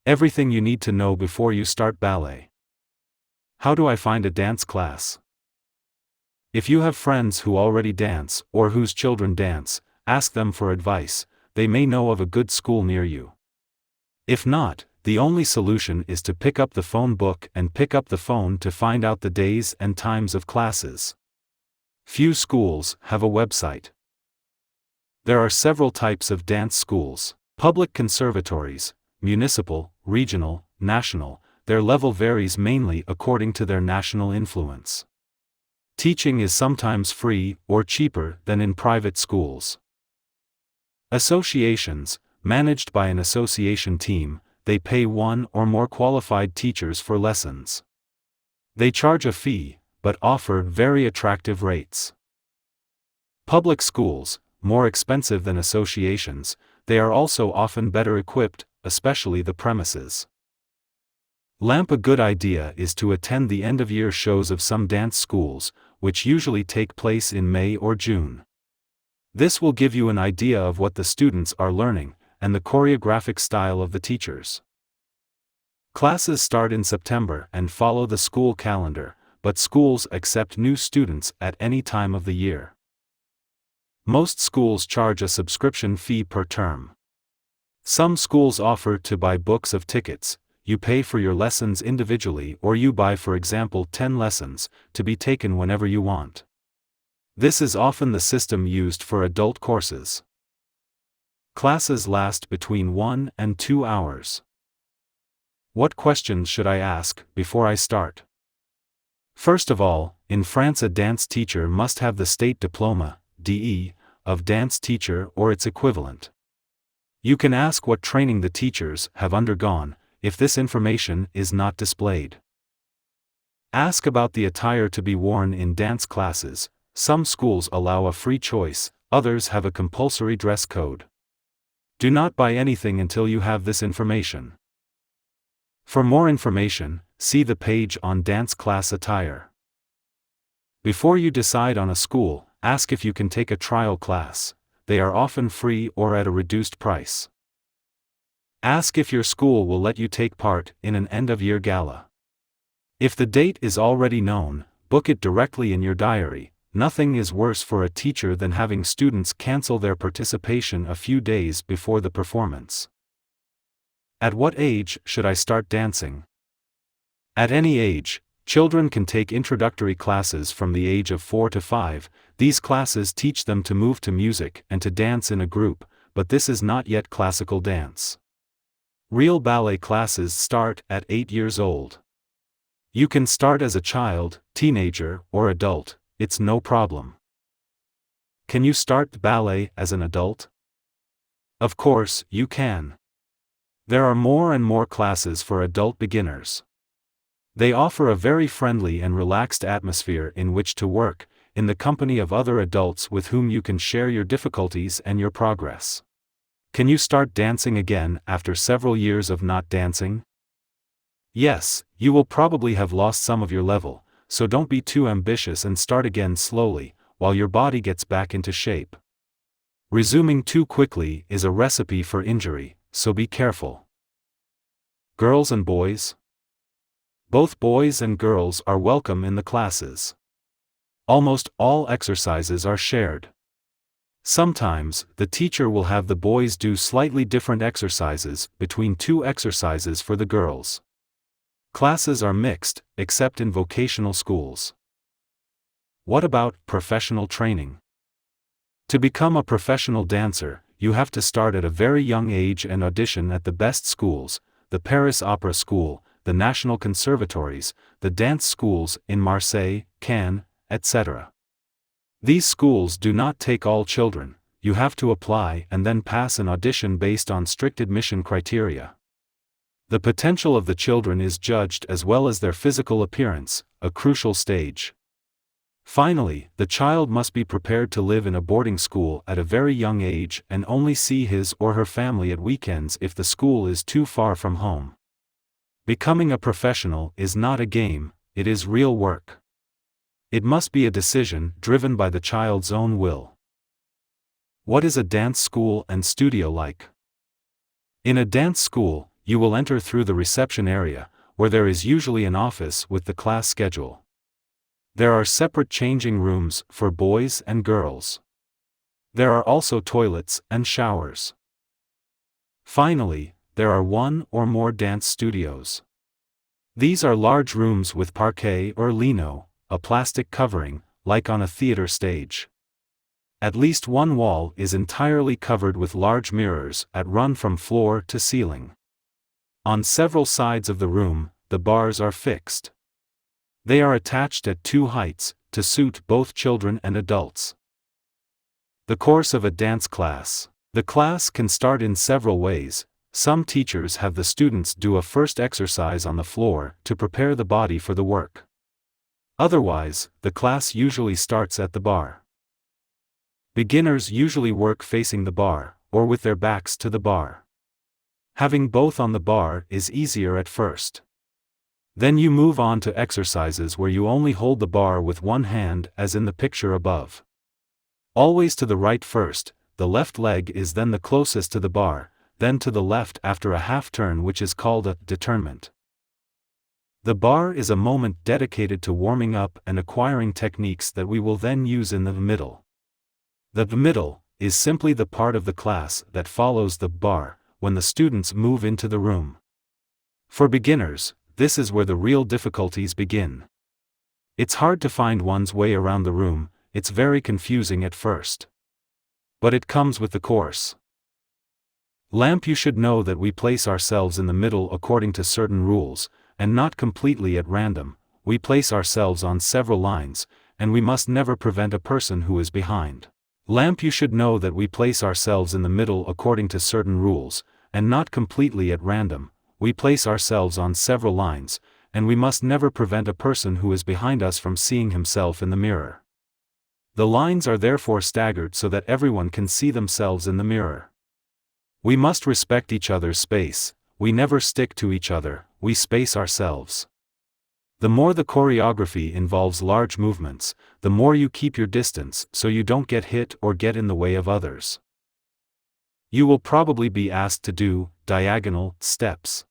Everything you need to know before you start ballet. How do I find a dance class? If you have friends who already dance, or whose children dance, ask them for advice. They may know of a good school near you. If not, the only solution is to pick up the phone book and pick up the phone to find out the days and times of classes. Few schools have a website. There are several types of dance schools: public conservatories, municipal, regional, national. Their level varies mainly according to their national influence. Teaching is sometimes free or cheaper than in private schools. Associations, managed by an association team, they pay one or more qualified teachers for lessons. They charge a fee, but offer very attractive rates. Public schools, more expensive than associations, they are also often better equipped, especially the premises. A good idea is to attend the end-of-year shows of some dance schools, which usually take place in May or June. This will give you an idea of what the students are learning, and the choreographic style of the teachers. Classes start in September and follow the school calendar, but schools accept new students at any time of the year. Most schools charge a subscription fee per term. Some schools offer to buy books of tickets. You pay for your lessons individually, or you buy, for example, 10 lessons, to be taken whenever you want. This is often the system used for adult courses. Classes last between 1 and 2 hours. What questions should I ask before I start? First of all, in France a dance teacher must have the state diploma, DE, of dance teacher or its equivalent. You can ask what training the teachers have undergone, if this information is not displayed. Ask about the attire to be worn in dance classes. Some schools allow a free choice, others have a compulsory dress code. Do not buy anything until you have this information. For more information, see the page on dance class attire. Before you decide on a school, ask if you can take a trial class. They are often free or at a reduced price. Ask if your school will let you take part in an end-of-year gala. If the date is already known, book it directly in your diary. Nothing is worse for a teacher than having students cancel their participation a few days before the performance. At what age should I start dancing? At any age. Children can take introductory classes from the age of 4 to 5. These classes teach them to move to music and to dance in a group, but this is not yet classical dance. Real ballet classes start at 8 years old. You can start as a child, teenager, or adult, it's no problem. Can you start ballet as an adult? Of course, you can. There are more and more classes for adult beginners. They offer a very friendly and relaxed atmosphere in which to work, in the company of other adults with whom you can share your difficulties and your progress. Can you start dancing again after several years of not dancing? Yes, you will probably have lost some of your level, so don't be too ambitious and start again slowly, while your body gets back into shape. Resuming too quickly is a recipe for injury, so be careful. Girls and boys? Both boys and girls are welcome in the classes. Almost all exercises are shared. Sometimes, the teacher will have the boys do slightly different exercises between 2 exercises for the girls. Classes are mixed, except in vocational schools. What about professional training? To become a professional dancer, you have to start at a very young age and audition at the best schools, the Paris Opera School, the national conservatories, the dance schools in Marseille, Cannes, etc. These schools do not take all children. You have to apply and then pass an audition based on strict admission criteria. The potential of the children is judged as well as their physical appearance, a crucial stage. Finally, the child must be prepared to live in a boarding school at a very young age and only see his or her family at weekends if the school is too far from home. Becoming a professional is not a game, it is real work. It must be a decision driven by the child's own will. What is a dance school and studio like? In a dance school, you will enter through the reception area, where there is usually an office with the class schedule. There are separate changing rooms for boys and girls. There are also toilets and showers. Finally, there are one or more dance studios. These are large rooms with parquet or lino, a plastic covering, like on a theater stage. At least one wall is entirely covered with large mirrors that run from floor to ceiling. On several sides of the room, the bars are fixed. They are attached at two heights, to suit both children and adults. The course of a dance class. The class can start in several ways. Some teachers have the students do a first exercise on the floor to prepare the body for the work. Otherwise, the class usually starts at the bar. Beginners usually work facing the bar, or with their backs to the bar. Having both on the bar is easier at first. Then you move on to exercises where you only hold the bar with one hand, as in the picture above. Always to the right first, the left leg is then the closest to the bar, then to the left after a half turn, which is called a détournement. The bar is a moment dedicated to warming up and acquiring techniques that we will then use in the middle. The middle is simply the part of the class that follows the bar when the students move into the room. For beginners, this is where the real difficulties begin. It's hard to find one's way around the room, it's very confusing at first. But it comes with the course. Lamp, you should know that we place ourselves in the middle according to certain rules, and not completely at random. We place ourselves on several lines, and we must never prevent a person who is behind. Lamp, you should know that we place ourselves in the middle according to certain rules, and not completely at random. We place ourselves on several lines, and we must never prevent a person who is behind us from seeing himself in the mirror. The lines are therefore staggered so that everyone can see themselves in the mirror. We must respect each other's space. We never stick to each other, we space ourselves. The more the choreography involves large movements, the more you keep your distance so you don't get hit or get in the way of others. You will probably be asked to do diagonal steps.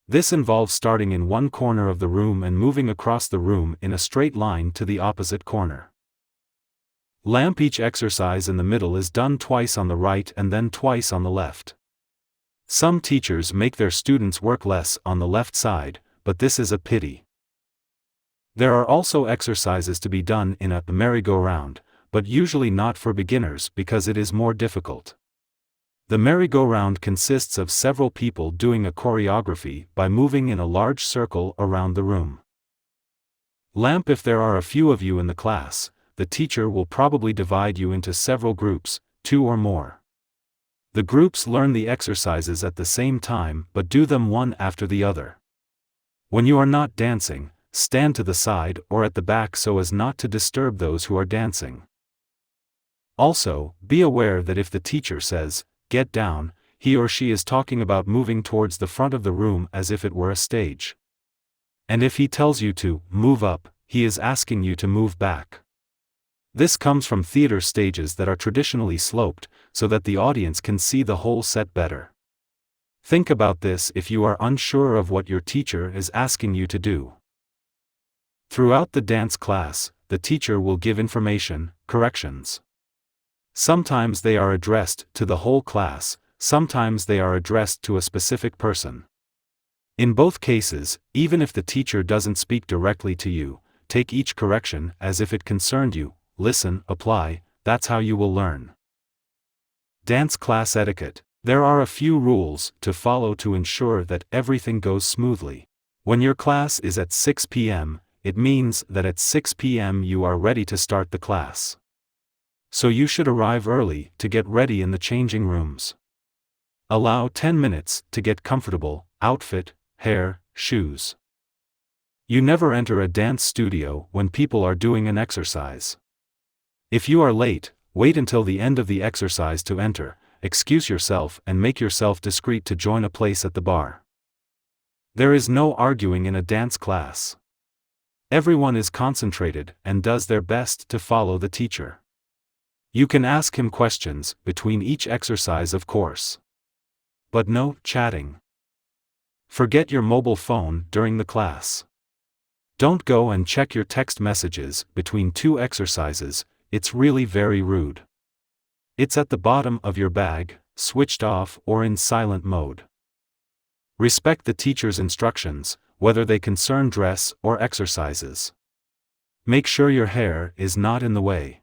This involves starting in one corner of the room and moving across the room in a straight line to the opposite corner. Lamp, each exercise in the middle is done twice on the right and then twice on the left. Some teachers make their students work less on the left side, but this is a pity. There are also exercises to be done in a merry-go-round, but usually not for beginners because it is more difficult. The merry-go-round consists of several people doing a choreography by moving in a large circle around the room. Lamp, if there are a few of you in the class, the teacher will probably divide you into several groups, 2 or more. The groups learn the exercises at the same time but do them one after the other. When you are not dancing, stand to the side or at the back so as not to disturb those who are dancing. Also, be aware that if the teacher says, "Get down," he or she is talking about moving towards the front of the room as if it were a stage. And if he tells you to move up, he is asking you to move back. This comes from theater stages that are traditionally sloped, so that the audience can see the whole set better. Think about this if you are unsure of what your teacher is asking you to do. Throughout the dance class, the teacher will give information, corrections. Sometimes they are addressed to the whole class, sometimes they are addressed to a specific person. In both cases, even if the teacher doesn't speak directly to you, take each correction as if it concerned you, listen, apply, that's how you will learn. Dance class etiquette. There are a few rules to follow to ensure that everything goes smoothly. When your class is at 6 p.m., it means that at 6 p.m. you are ready to start the class. So you should arrive early to get ready in the changing rooms. Allow 10 minutes to get comfortable, outfit, hair, shoes. You never enter a dance studio when people are doing an exercise. If you are late, wait until the end of the exercise to enter, excuse yourself and make yourself discreet to join a place at the bar. There is no arguing in a dance class. Everyone is concentrated and does their best to follow the teacher. You can ask him questions between each exercise, of course. But no chatting. Forget your mobile phone during the class. Don't go and check your text messages between 2 exercises, it's really very rude. It's at the bottom of your bag, switched off or in silent mode. Respect the teacher's instructions, whether they concern dress or exercises. Make sure your hair is not in the way.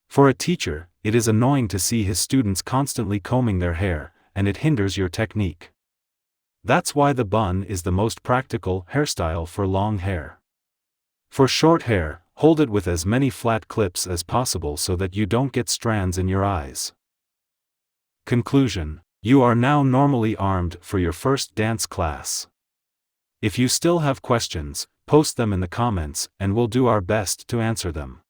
For a teacher, it is annoying to see his students constantly combing their hair, and it hinders your technique. That's why the bun is the most practical hairstyle for long hair. For short hair, hold it with as many flat clips as possible so that you don't get strands in your eyes. Conclusion: you are now normally armed for your first dance class. If you still have questions, post them in the comments and we'll do our best to answer them.